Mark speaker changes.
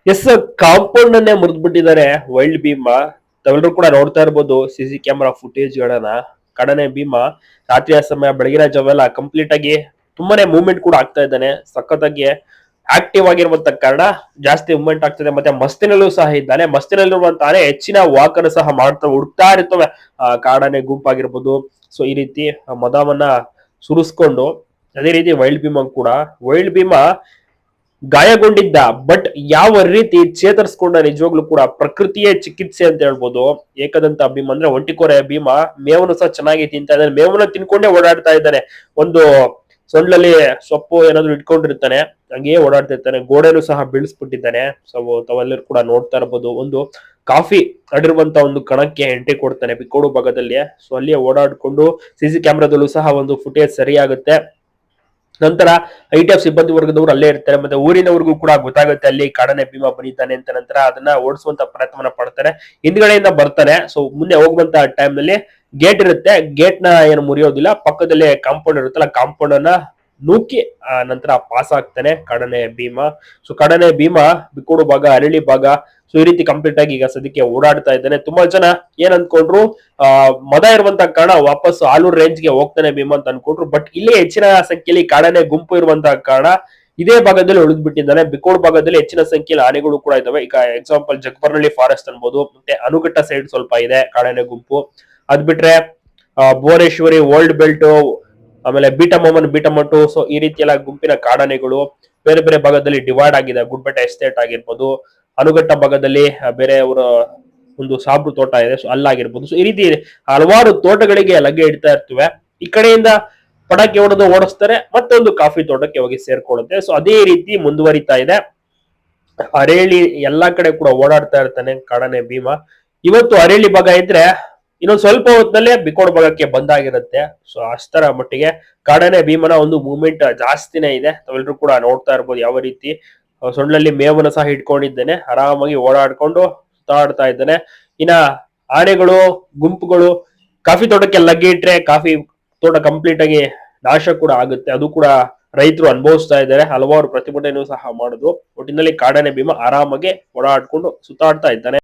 Speaker 1: S, compound ಅನ್ನೇ ಮುರಿದ್ಬಿಟ್ಟಿದ್ದಾರೆ wild Bima. ತಾವೆಲ್ಲರೂ ಕೂಡ ನೋಡ್ತಾ ಇರ್ಬೋದು ಸಿಸಿ ಕ್ಯಾಮೆರಾ ಫುಟೇಜ್ ಗಳನ್ನ. ಕಾಡಾನೆ ಭೀಮಾ ರಾತ್ರಿಯ ಸಮಯ ಬೆಳಗಿನ ಜಾವೆಲ್ಲ ಕಂಪ್ಲೀಟ್ ಆಗಿ ತುಂಬಾನೇ ಮೂವ್ಮೆಂಟ್ ಕೂಡ ಆಗ್ತಾ ಇದ್ದಾನೆ. ಸಖತ್ತಾಗಿ ಆಕ್ಟಿವ್ ಆಗಿರುವಂತ ಕಾರಣ ಜಾಸ್ತಿ ಮೂವ್ಮೆಂಟ್ ಆಗ್ತದೆ. ಮತ್ತೆ ಮಸ್ತಿನಲ್ಲೂ ಸಹ ಇದ್ದಾನೆ. ಮಸ್ತಿನಲ್ಲಿರುವಂತ ಆನೆ ಹೆಚ್ಚಿನ ವಾಕನ್ನು ಸಹ ಮಾಡ್ತಾ ಹುಡುಕ್ತಾ ಇರ್ತವೆ ಕಾಡಾನೆ ಗುಂಪಾಗಿರ್ಬೋದು. ಸೊ ಈ ರೀತಿ ಮದವನ್ನ ಸುರಿಸ್ಕೊಂಡು, ಅದೇ ರೀತಿ ವೈಲ್ಡ್ ಭೀಮಾ ಕೂಡ. ವೈಲ್ಡ್ ಭೀಮಾ ಗಾಯಗೊಂಡಿದ್ದ, ಬಟ್ ಯಾವ ರೀತಿ ಚೇತರಿಸ್ಕೊಂಡ ನಿಜವಾಗ್ಲೂ ಕೂಡ ಪ್ರಕೃತಿಯೇ ಚಿಕಿತ್ಸೆ ಅಂತ ಹೇಳ್ಬೋದು. ಏಕದಂತ ಭೀಮ ಅಂದ್ರೆ ಒಂಟಿಕೊರೆ ಭೀಮ ಮೇವನ್ನು ಸಹ ಚೆನ್ನಾಗಿ ತಿಂತಾ ಇದ್ದಾನೆ. ಮೇವನ್ನ ತಿನ್ಕೊಂಡೇ ಓಡಾಡ್ತಾ ಇದ್ದಾನೆ. ಒಂದು ಸೊಂಡ್ಲಲ್ಲಿ ಸೊಪ್ಪು ಏನಾದ್ರು ಇಟ್ಕೊಂಡಿರ್ತಾನೆ, ಹಂಗೆ ಓಡಾಡ್ತಾ ಇರ್ತಾನೆ. ಗೋಡೆನು ಸಹ ಬೀಳಿಸ್ಬಿಟ್ಟಿದ್ದಾನೆ. ಸೊ ತಾವೆಲ್ಲರೂ ಕೂಡ ನೋಡ್ತಾ ಇರ್ಬೋದು. ಒಂದು ಕಾಫಿ ಅಡಿರುವಂತ ಒಂದು ಕಣಕ್ಕೆ ಎಂಟ್ರಿ ಕೊಡ್ತಾನೆ ಬಿಕ್ಕೋಡು ಭಾಗದಲ್ಲಿ. ಸೊ ಅಲ್ಲಿಯೇ ಓಡಾಡ್ಕೊಂಡು ಸಿಸಿ ಕ್ಯಾಮ್ರಾದಲ್ಲೂ ಸಹ ಒಂದು ಫುಟೇಜ್ ಸರಿ ಆಗುತ್ತೆ. ನಂತರ ಐಟಿಎಫ್ ಸಿಬ್ಬಂದಿ ವರ್ಗದವರು ಅಲ್ಲೇ ಇರ್ತಾರೆ. ಮತ್ತೆ ಊರಿನವರಿಗೂ ಕೂಡ ಗೊತ್ತಾಗುತ್ತೆ ಅಲ್ಲಿ ಕಾಡಾನೆ ಭೀಮಾ ಬಂದಿದ್ದಾನೆ ಅಂತ. ನಂತರ ಅದನ್ನ ಓಡಿಸುವಂತ ಪ್ರಯತ್ನವನ್ನ ಪಡ್ತಾರೆ. ಹಿಂದ್ಗಡೆಯಿಂದ ಬರ್ತಾನೆ. ಸೊ ಮುಂದೆ ಹೋಗುವಂತ ಟೈಮ್ ನಲ್ಲಿ ಗೇಟ್ ಇರುತ್ತೆ. ಗೇಟ್ ನ ಏನು ಮುರಿಯೋದಿಲ್ಲ, ಪಕ್ಕದಲ್ಲಿ ಕಾಂಪೌಂಡ್ ಇರುತ್ತಲ್ಲ, ಕಾಂಪೌಂಡ್ ಅನ್ನ ನೂಕಿ ನಂತರ ಪಾಸ್ ಆಗ್ತಾನೆ ಕಾಡಾನೆ ಭೀಮಾ. ಸೊ ಕಾಡಾನೆ ಭೀಮಾ ಬಿಕ್ಕೋಡು ಭಾಗ, ಅರಳಿ ಭಾಗ, ಸೊ ಈ ರೀತಿ ಕಂಪ್ಲೀಟ್ ಆಗಿ ಈಗ ಸದ್ಯಕ್ಕೆ ಓಡಾಡ್ತಾ ಇದ್ದಾನೆ. ತುಂಬಾ ಜನ ಏನ್ ಅನ್ಕೊಂಡ್ರು, ಮದ ಇರುವಂತ ಕಾರಣ ವಾಪಸ್ ಆಲೂರು ರೇಂಜ್ ಗೆ ಹೋಗ್ತಾನೆ ಭೀಮಾ ಅಂತ ಅನ್ಕೊಂಡ್ರು. ಬಟ್ ಇಲ್ಲಿ ಹೆಚ್ಚಿನ ಸಂಖ್ಯೆಯಲ್ಲಿ ಕಾಡಾನೆ ಗುಂಪು ಇರುವಂತಹ ಕಾರಣ ಇದೇ ಭಾಗದಲ್ಲಿ ಉಳಿದು ಬಿಟ್ಟಿದ್ದಾನೆ. ಬಿಕ್ಕೋಡ್ ಭಾಗದಲ್ಲಿ ಹೆಚ್ಚಿನ ಸಂಖ್ಯೆಯಲ್ಲಿ ಆನೆಗಳು ಕೂಡ ಇದಾವೆ. ಈಗ ಎಕ್ಸಾಂಪಲ್ ಜಗಬರ್ನಳ್ಳಿ ಫಾರೆಸ್ಟ್ ಅನ್ಬೋದು, ಮತ್ತೆ ಅನುಘಟ್ಟ ಸೈಡ್ ಸ್ವಲ್ಪ ಇದೆ ಕಾಡಾನೆ ಗುಂಪು. ಅದ್ ಬಿಟ್ರೆ ಭುವನೇಶ್ವರಿ ಓಲ್ಡ್ ಬೆಲ್ಟ್, ಆಮೇಲೆ ಬೀಟಮಟ್ಟು, ಸೊ ಈ ರೀತಿ ಎಲ್ಲ ಗುಂಪಿನ ಕಾಡಾನೆಗಳು ಬೇರೆ ಬೇರೆ ಭಾಗದಲ್ಲಿ ಡಿವೈಡ್ ಆಗಿದೆ. ಗುಡ್ಬೆಟ್ಟ ಎಸ್ಟೇಟ್ ಆಗಿರ್ಬೋದು, ಅನುಘಟ್ಟ ಭಾಗದಲ್ಲಿ ಬೇರೆಯವರ ಒಂದು ಸಾಬ್ರು ತೋಟ ಇದೆ, ಸೊ ಅಲ್ಲಾಗಿರ್ಬೋದು. ಸೊ ಈ ರೀತಿ ಹಲವಾರು ತೋಟಗಳಿಗೆ ಲಗ್ಗೆ ಇಡ್ತಾ ಇರ್ತವೆ. ಈ ಕಡೆಯಿಂದ ಪಟಾಕಿ ಹೊಡೆದು ಓಡಿಸ್ತಾರೆ, ಮತ್ತೊಂದು ಕಾಫಿ ತೋಟಕ್ಕೆ ಹೋಗಿ ಸೇರ್ಕೊಳ್ಳುತ್ತೆ. ಸೊ ಅದೇ ರೀತಿ ಮುಂದುವರಿತಾ ಇದೆ. ಅರೇಳಿ ಎಲ್ಲಾ ಕಡೆ ಕೂಡ ಓಡಾಡ್ತಾ ಇರ್ತಾನೆ ಕಾಡಾನೆ ಭೀಮಾ. ಇವತ್ತು ಅರೇಳಿ ಭಾಗ ಇದ್ರೆ ಇನ್ನೊಂದು ಸ್ವಲ್ಪ ಹೊತ್ತಲ್ಲೇ ಬಿಕ್ಕೋಡ್ ಭಾಗಕ್ಕೆ ಬಂದಾಗಿರುತ್ತೆ. ಸೊ ಅಷ್ಟರ ಮಟ್ಟಿಗೆ ಕಾಡಾನೆ ಭೀಮನ ಒಂದು ಮೂವ್ಮೆಂಟ್ ಜಾಸ್ತಿನೇ ಇದೆ. ತಾವೆಲ್ಲರೂ ಕೂಡ ನೋಡ್ತಾ ಇರ್ಬೋದು ಯಾವ ರೀತಿ ಸೊಂಡ್ಲಲ್ಲಿ ಮೇವನ್ನು ಸಹ ಇಟ್ಕೊಂಡಿದ್ದೇನೆ. ಆರಾಮಾಗಿ ಓಡಾಡ್ಕೊಂಡು ಸುತ್ತಾಡ್ತಾ ಇದ್ದಾನೆ. ಇನ್ನ ಆನೆಗಳು ಗುಂಪುಗಳು ಕಾಫಿ ತೋಟಕ್ಕೆ ಲಗ್ಗೆ ಇಟ್ರೆ ಕಾಫಿ ತೋಟ ಕಂಪ್ಲೀಟ್ ಆಗಿ ನಾಶ ಕೂಡ ಆಗುತ್ತೆ. ಅದು ಕೂಡ ರೈತರು ಅನುಭವಿಸ್ತಾ ಇದ್ದಾರೆ. ಹಲವಾರು ಪ್ರತಿಭಟನೆಯೂ ಸಹ ಮಾಡಿದ್ರು. ಒಟ್ಟಿನಲ್ಲಿ ಕಾಡಾನೆ ಭೀಮಾ ಆರಾಮಾಗಿ ಓಡಾಡ್ಕೊಂಡು ಸುತ್ತಾಡ್ತಾ ಇದ್ದಾನೆ.